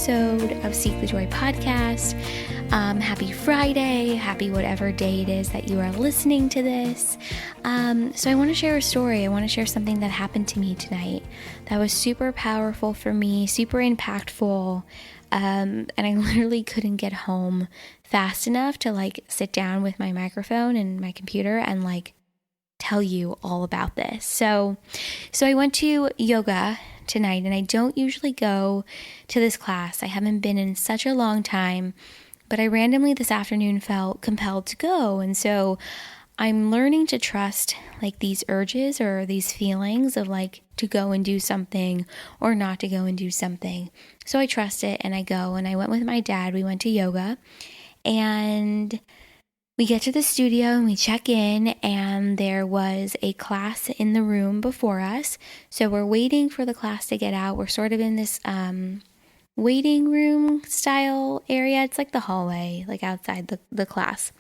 episode of Seek the Joy podcast. Happy Friday, happy whatever day it is that you are listening to this. So I want to share a story. I want to share something that happened to me tonight that was super powerful for me, super impactful. And I literally couldn't get home fast enough to sit down with my microphone and my computer and tell you all about this. So I went to yoga tonight, and I don't usually go to this class. I haven't been in such a long time, but I randomly this afternoon felt compelled to go. And so I'm learning to trust these urges or these feelings of to go and do something or not to go and do something. So I trust it and I go, and I went with my dad. We went to yoga, and we get to the studio and we check in, and there was a class in the room before us. So we're waiting for the class to get out. We're sort of in this waiting room style area. It's like the hallway, outside the class.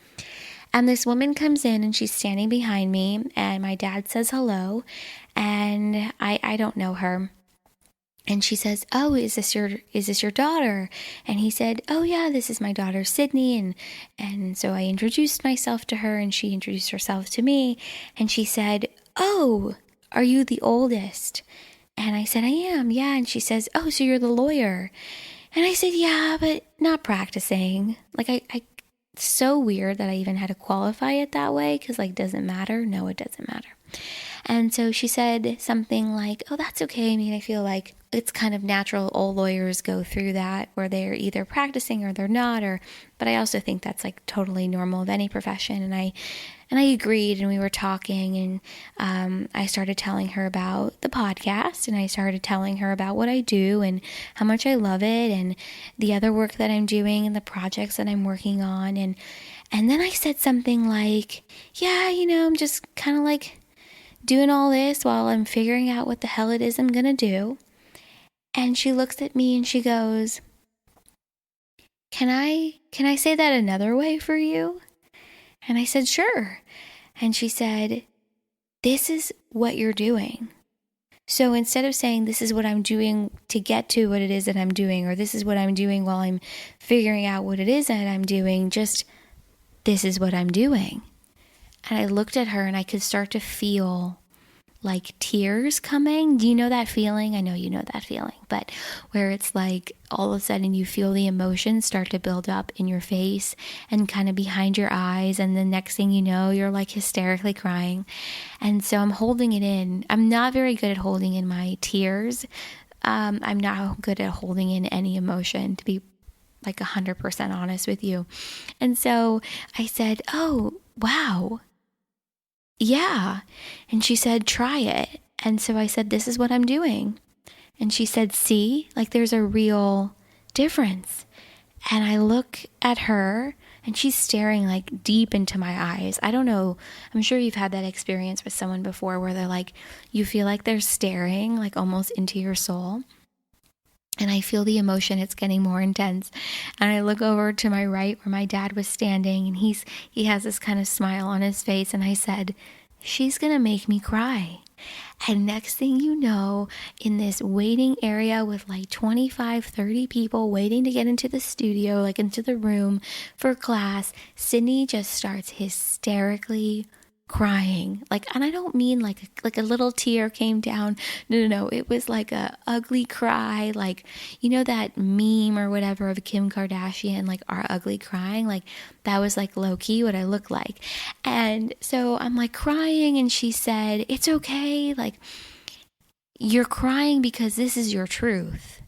And this woman comes in and she's standing behind me, and my dad says hello, and I don't know her. And she says, "Oh, is this your daughter?" And he said, "Oh yeah, this is my daughter Sydney." And so I introduced myself to her, and she introduced herself to me. And she said, "Oh, are you the oldest?" And I said, "I am, yeah." And she says, "Oh, so you're the lawyer?" And I said, "Yeah, but not practicing." It's so weird that I even had to qualify it that way, because does it matter? No, it doesn't matter. And so she said something like, "Oh, that's okay. I mean, I feel like it's kind of natural. All lawyers go through that, where they're either practicing or they're not, but I also think that's totally normal of any profession." And I agreed, and we were talking, and I started telling her about the podcast, and I started telling her about what I do and how much I love it, and the other work that I'm doing and the projects that I'm working on. And then I said something like, "Yeah, I'm just kind of doing all this while I'm figuring out what the hell it is I'm going to do." And she looks at me and she goes, Can I say that another way for you?" And I said, "Sure." And she said, "This is what you're doing. So instead of saying this is what I'm doing to get to what it is that I'm doing, or this is what I'm doing while I'm figuring out what it is that I'm doing, just this is what I'm doing." And I looked at her and I could start to feel tears coming. Do you know that feeling? I know you know that feeling, but where it's all of a sudden you feel the emotions start to build up in your face and kind of behind your eyes, and the next thing you know, you're hysterically crying. And so I'm holding it in. I'm not very good at holding in my tears. I'm not good at holding in any emotion, to be 100% honest with you. And so I said, "Oh, wow. Yeah." And she said, "Try it." And so I said, "This is what I'm doing." And she said, "See, there's a real difference." And I look at her and she's staring deep into my eyes. I don't know. I'm sure you've had that experience with someone before where they're you feel they're staring almost into your soul. And I feel the emotion, it's getting more intense. And I look over to my right where my dad was standing, and he has this kind of smile on his face. And I said, "She's going to make me cry." And next thing you know, in this waiting area with 25, 30 people waiting to get into the studio, into the room for class, Sydney just starts hysterically crying. And I don't mean a little tear came down. No. It was a ugly cry. That meme or whatever of Kim Kardashian, our ugly crying. That was low key what I look like. And so I'm crying, and she said, "It's okay. You're crying because this is your truth."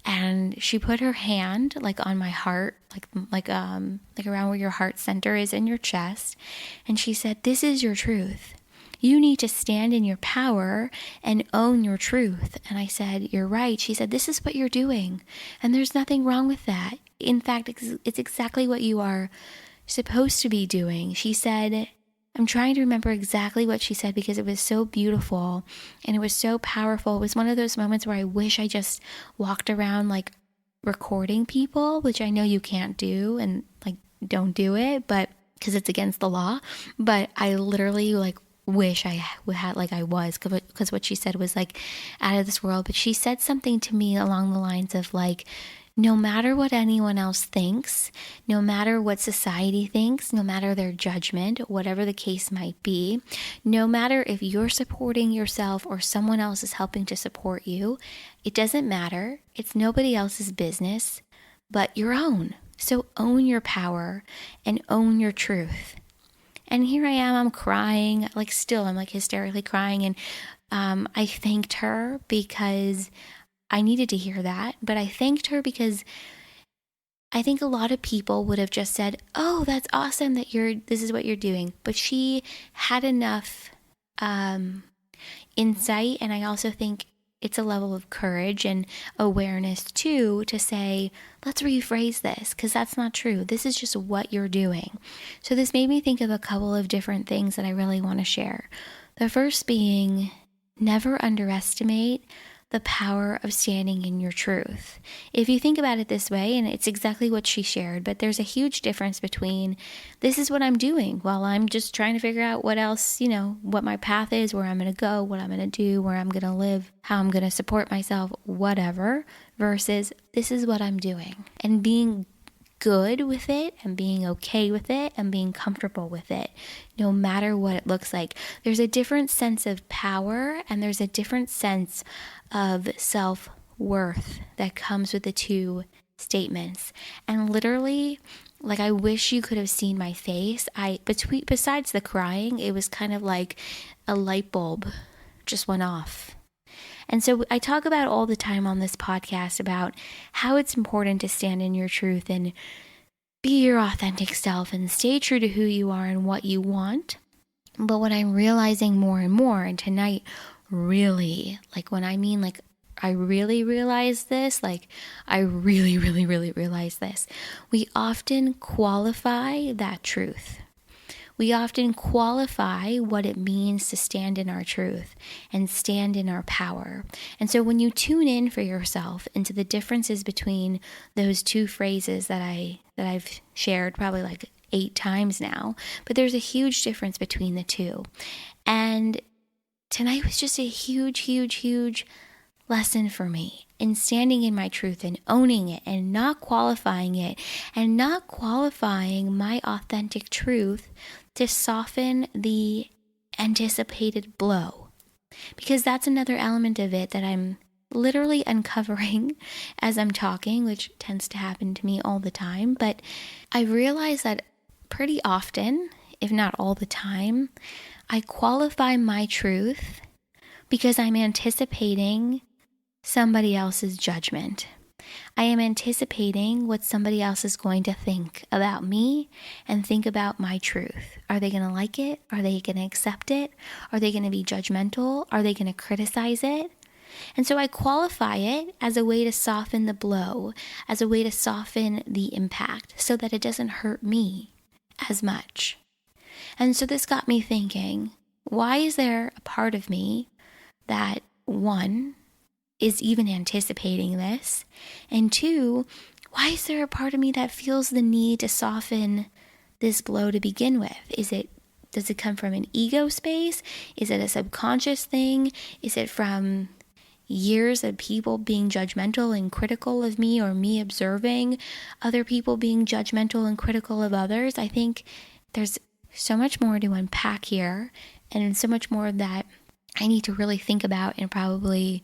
And she put her hand on my heart, around where your heart center is in your chest. And she said, "This is your truth. You need to stand in your power and own your truth." And I said, "You're right." She said, "This is what you're doing. And there's nothing wrong with that. In fact, it's exactly what you are supposed to be doing." She said, I'm trying to remember exactly what she said because it was so beautiful and it was so powerful. It was one of those moments where I wish I just walked around recording people, which I know you can't do, and don't do it, but because it's against the law. But I literally wish I had I was, because what she said was out of this world. But she said something to me along the lines of No matter what anyone else thinks, no matter what society thinks, no matter their judgment, whatever the case might be, no matter if you're supporting yourself or someone else is helping to support you, it doesn't matter. It's nobody else's business but your own. So own your power and own your truth. And here I am, I'm crying, I'm hysterically crying. And I thanked her because I needed to hear that. But I thanked her because I think a lot of people would have just said, oh, that's awesome that this is what you're doing. But she had enough insight. And I also think it's a level of courage and awareness too, to say, let's rephrase this, because that's not true. This is just what you're doing. So this made me think of a couple of different things that I really want to share. The first being, never underestimate the power of standing in your truth. If you think about it this way, and it's exactly what she shared, but there's a huge difference between this is what I'm doing while I'm just trying to figure out what else, what my path is, where I'm going to go, what I'm going to do, where I'm going to live, how I'm going to support myself, whatever, versus this is what I'm doing, and being good with it and being okay with it and being comfortable with it, no matter what it looks like. There's a different sense of power and there's a different sense of self-worth that comes with the two statements. And literally, I wish you could have seen my face. Besides the crying, it was kind of like a light bulb just went off. And so I talk about all the time on this podcast about how it's important to stand in your truth and be your authentic self and stay true to who you are and what you want. But what I'm realizing more and more, and tonight really, I really realize this, I really, really, really realize this. We often qualify that truth. We often qualify what it means to stand in our truth and stand in our power. And so when you tune in for yourself into the differences between those two phrases that I've shared probably 8 times now, but there's a huge difference between the two. And tonight was just a huge, huge, huge lesson for me in standing in my truth and owning it and not qualifying it and not qualifying my authentic truth to soften the anticipated blow. Because that's another element of it that I'm literally uncovering as I'm talking, which tends to happen to me all the time. But I realize that pretty often, if not all the time, I qualify my truth because I'm anticipating somebody else's judgment. I am anticipating what somebody else is going to think about me and think about my truth. Are they going to like it? Are they going to accept it? Are they going to be judgmental? Are they going to criticize it? And so I qualify it as a way to soften the blow, as a way to soften the impact so that it doesn't hurt me as much. And so this got me thinking, why is there a part of me that, one, is even anticipating this? And two, why is there a part of me that feels the need to soften this blow to begin with? Does it come from an ego space? Is it a subconscious thing? Is it from years of people being judgmental and critical of me, or me observing other people being judgmental and critical of others? I think there's so much more to unpack here, and so much more that I need to really think about and probably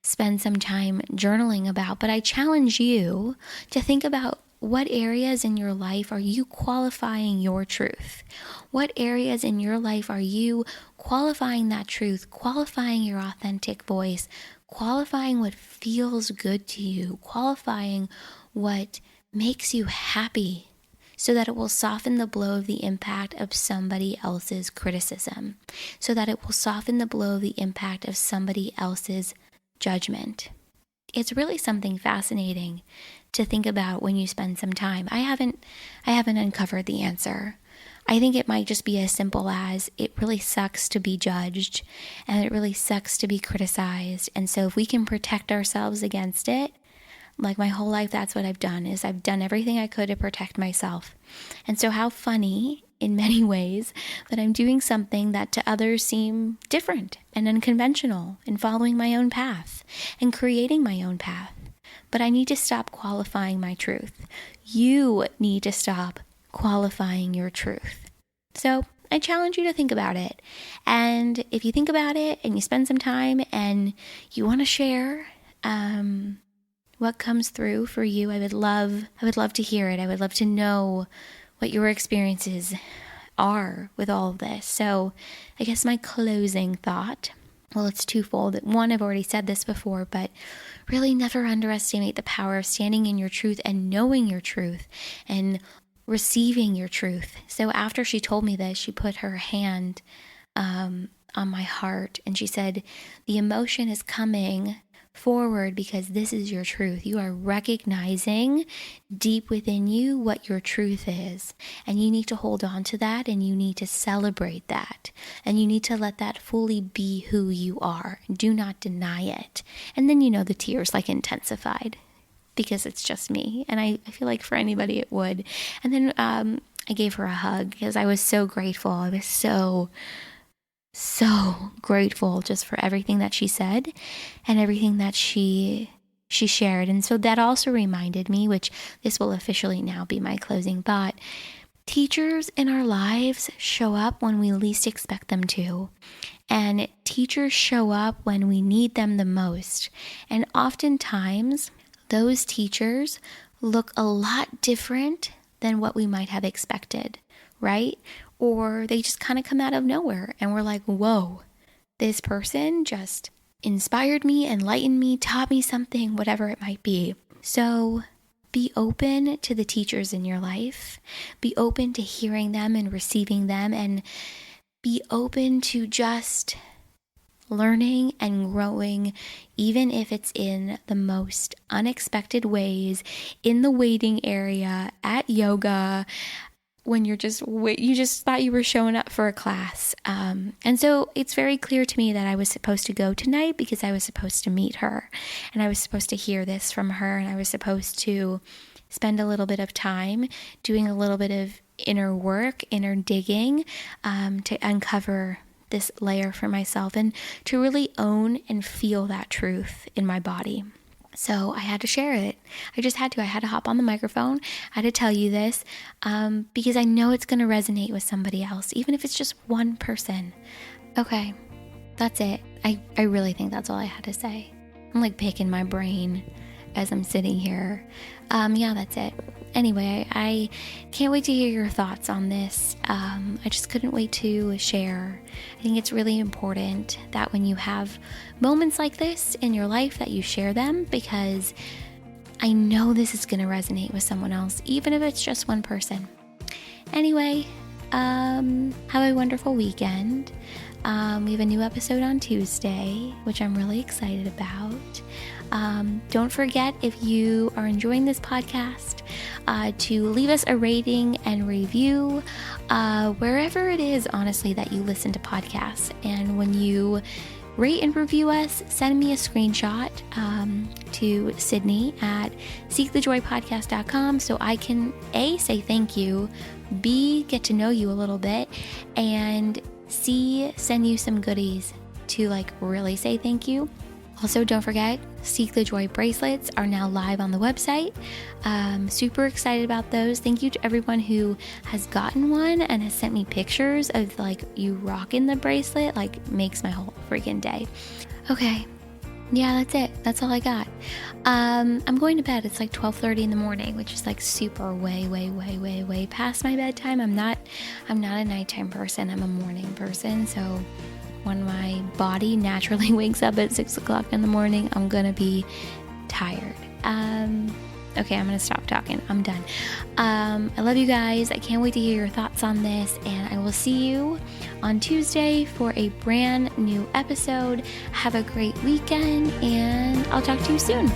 spend some time journaling about. But I challenge you to think about, what areas in your life are you qualifying your truth? What areas in your life are you qualifying that truth, qualifying your authentic voice, qualifying what feels good to you, qualifying what makes you happy, so that it will soften the blow of the impact of somebody else's criticism, so that it will soften the blow of the impact of somebody else's judgment. It's really something fascinating to think about when you spend some time. I haven't uncovered the answer. I think it might just be as simple as, it really sucks to be judged and it really sucks to be criticized. And so if we can protect ourselves against it, like my whole life, that's what I've done, is I've done everything I could to protect myself. And so how funny, in many ways, that I'm doing something that to others seem different and unconventional, and following my own path and creating my own path. but I need to stop qualifying my truth. You need to stop qualifying your truth. So I challenge you to think about it. And if you think about it and you spend some time and you want to share what comes through for you, I would love to hear it. I would love to know what your experiences are with all of this. So I guess my closing thought, well, it's twofold. One, I've already said this before, but really never underestimate the power of standing in your truth and knowing your truth and receiving your truth. So after she told me this, she put her hand on my heart and she said, the emotion is coming forward because this is your truth. You are recognizing deep within you what your truth is, and you need to hold on to that, and you need to celebrate that, and you need to let that fully be who you are. Do not deny it. And then the tears intensified because it's just me, and I feel like for anybody it would. And then I gave her a hug because I was so grateful. I was so grateful just for everything that she said and everything that she shared. And so that also reminded me, which this will officially now be my closing thought, teachers in our lives show up when we least expect them to. And teachers show up when we need them the most. And oftentimes those teachers look a lot different than what we might have expected, right? Or they just kind of come out of nowhere and we're like, whoa, this person just inspired me, enlightened me, taught me something, whatever it might be. So be open to the teachers in your life. Be open to hearing them and receiving them, and be open to just learning and growing, even if it's in the most unexpected ways, in the waiting area, at yoga, when you just thought you were showing up for a class. And so it's very clear to me that I was supposed to go tonight because I was supposed to meet her, and I was supposed to hear this from her, and I was supposed to spend a little bit of time doing a little bit of inner work, inner digging, to uncover this layer for myself and to really own and feel that truth in my body. So I had to share it. I had to hop on the microphone. I had to tell you this because I know it's going to resonate with somebody else, even if it's just one person. Okay, that's it. I really think that's all I had to say. I'm picking my brain as I'm sitting here. Yeah, that's it. Anyway, I can't wait to hear your thoughts on this. I just couldn't wait to share. I think it's really important that when you have moments like this in your life that you share them, because I know this is going to resonate with someone else, even if it's just one person. Anyway, have a wonderful weekend. We have a new episode on Tuesday, which I'm really excited about. Don't forget, if you are enjoying this podcast, to leave us a rating and review wherever it is, honestly, that you listen to podcasts. And when you rate and review us, send me a screenshot to Sydney at seekthejoypodcast.com so I can A, say thank you, B, get to know you a little bit, and C, send you some goodies to really say thank you. Also, don't forget, Seek the Joy bracelets are now live on the website. Super excited about those. Thank you to everyone who has gotten one and has sent me pictures of you rocking the bracelet. Makes my whole freaking day. Okay. Yeah, that's it. That's all I got. I'm going to bed. It's 12:30 in the morning, which is super way past my bedtime. I'm not a nighttime person. I'm a morning person. So when my body naturally wakes up at 6 o'clock in the morning, I'm going to be tired. Okay, I'm going to stop talking. I'm done. I love you guys. I can't wait to hear your thoughts on this, and I will see you on Tuesday for a brand new episode. Have a great weekend, and I'll talk to you soon.